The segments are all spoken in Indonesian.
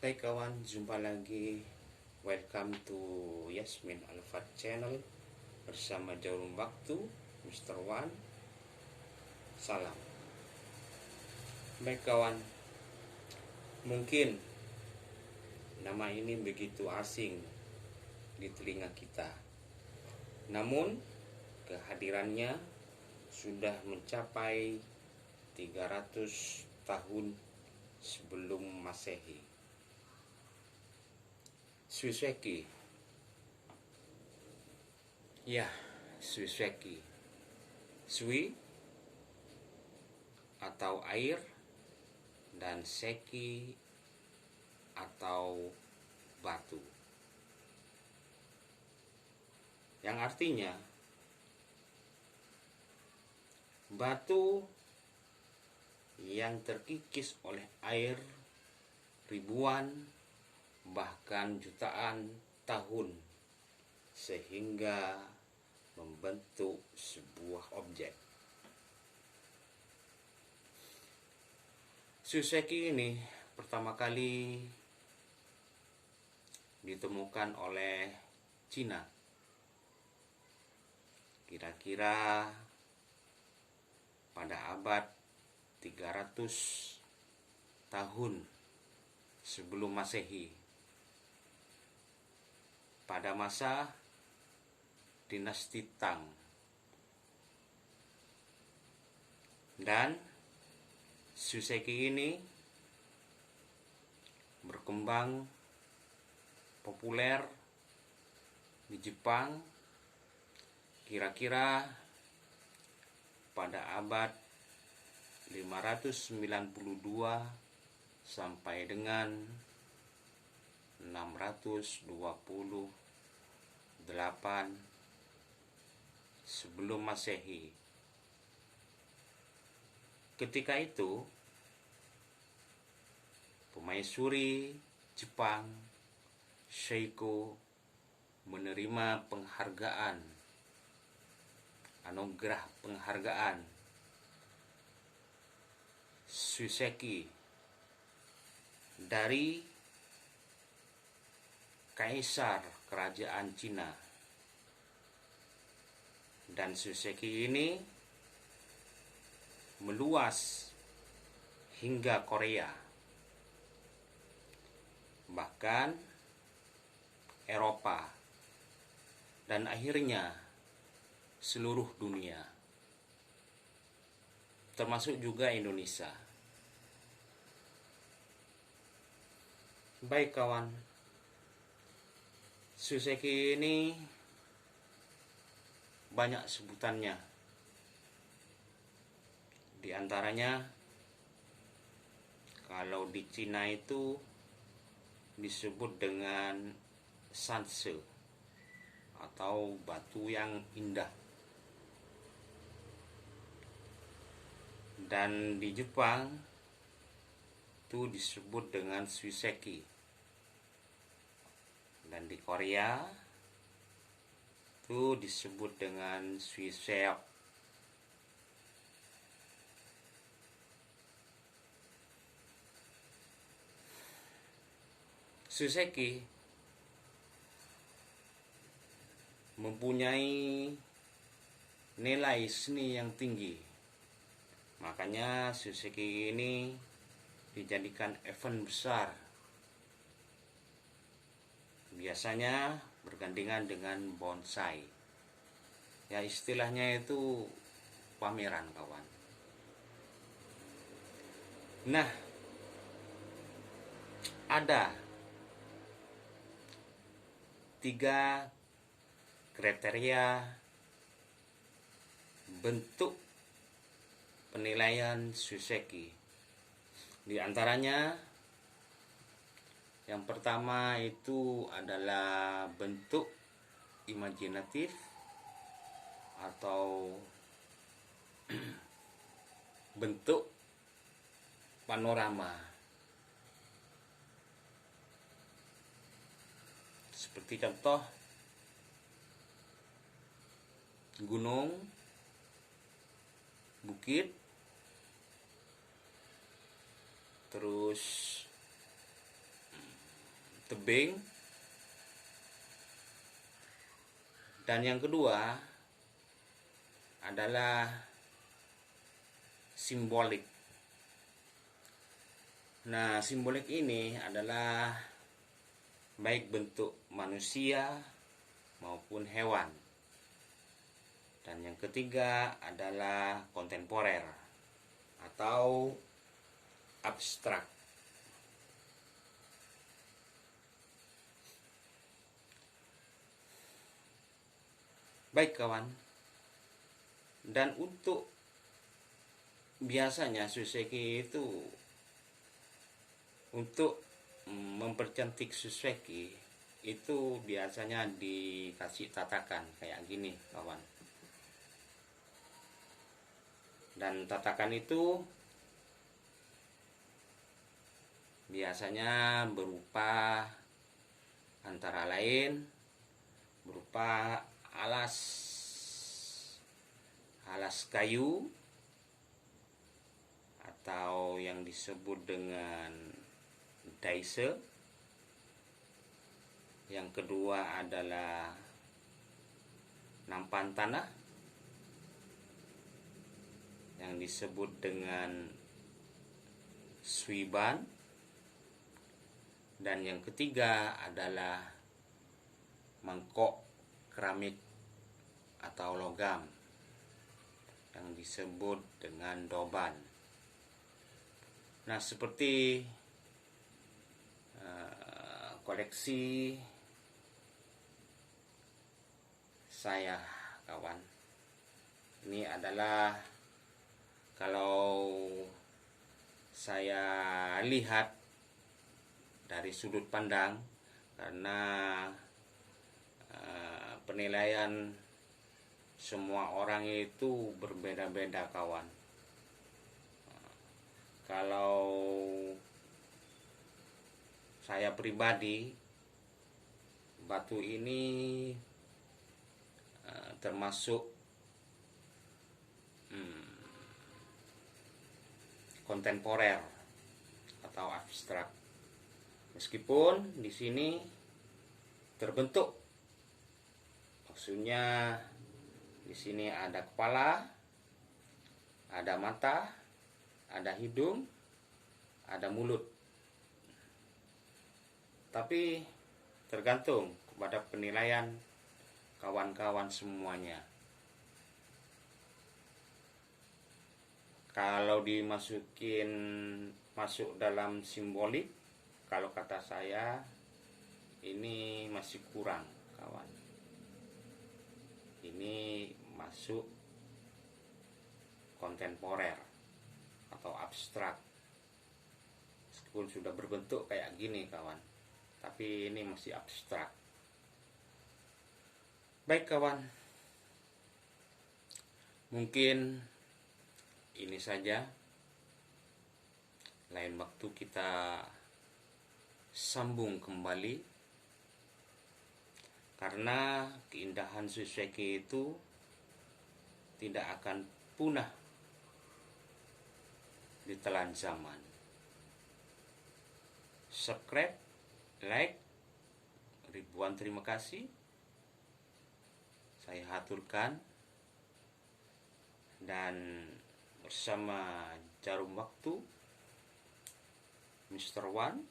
Hai kawan, jumpa lagi. Welcome to Yasmin Alfat Channel bersama Jarum Waktu, Mr. Wan. Salam. Baik kawan, mungkin nama ini begitu asing di telinga kita. Namun kehadirannya sudah mencapai 300 tahun sebelum Masehi. Suiseki. Ya, Suiseki. Sui atau air dan seki atau batu. Yang artinya batu yang terkikis oleh air ribuan bahkan jutaan tahun sehingga membentuk sebuah objek. Suiseki ini pertama kali ditemukan oleh Cina. Kira-kira pada abad 300 tahun sebelum Masehi. Pada masa dinasti Tang. Dan Suiseki ini berkembang populer di Jepang kira-kira pada abad 592 sampai dengan 628 sebelum Masehi. Ketika itu pemaisuri Jepang Seiko menerima anugerah penghargaan Suiseki dari Kaisar Kerajaan Cina. Dan Suiseki ini meluas hingga Korea, bahkan Eropa, dan akhirnya seluruh dunia, termasuk juga Indonesia. Baik kawan, Suiseki ini banyak sebutannya. Di antaranya kalau di Cina itu disebut dengan sanse atau batu yang indah. Dan di Jepang itu disebut dengan Suiseki. Dan di Korea itu disebut dengan Suiseok. Suiseki mempunyai nilai seni yang tinggi. Makanya Suiseki ini dijadikan event besar. Biasanya bergandengan dengan bonsai. Ya istilahnya itu pameran kawan. Nah, ada 3 kriteria bentuk penilaian Suiseki. Di antaranya yang pertama itu adalah bentuk imajinatif atau bentuk panorama. Seperti contoh gunung, bukit, terus tebing. Dan yang kedua adalah simbolik. Nah, simbolik ini adalah baik bentuk manusia maupun hewan. Dan yang ketiga adalah kontemporer atau abstrak. Baik kawan, dan untuk biasanya Shuiseki itu untuk mempercantik Shuiseki itu biasanya dikasih tatakan kayak gini kawan. Dan tatakan itu biasanya berupa antara lain berupa alas kayu atau yang disebut dengan daise. Yang kedua adalah nampan tanah yang disebut dengan suiban. Dan yang ketiga adalah mangkok keramik atau logam yang disebut dengan doban. Nah, seperti koleksi saya kawan, ini adalah kalau saya lihat dari sudut pandang, karena penilaian semua orang itu berbeda-beda kawan. Kalau saya pribadi, batu ini termasuk kontemporer atau abstrak. Meskipun di sini terbentuk, maksudnya di sini ada kepala, ada mata, ada hidung, ada mulut. Tapi tergantung kepada penilaian kawan-kawan semuanya. Kalau masuk dalam simbolik, kalau kata saya ini masih kurang kawan. Ini masuk kontemporer atau abstrak. Meskipun sudah berbentuk kayak gini kawan, tapi ini masih abstrak. Baik kawan, mungkin ini saja. Lain waktu kita sambung kembali, karena keindahan Shuiseki itu tidak akan punah ditelan zaman. Subscribe, like, ribuan terima kasih saya haturkan, dan bersama Jarum Waktu Mr. One,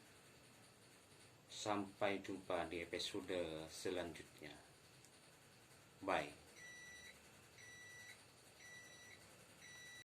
sampai jumpa di episode selanjutnya. Bye.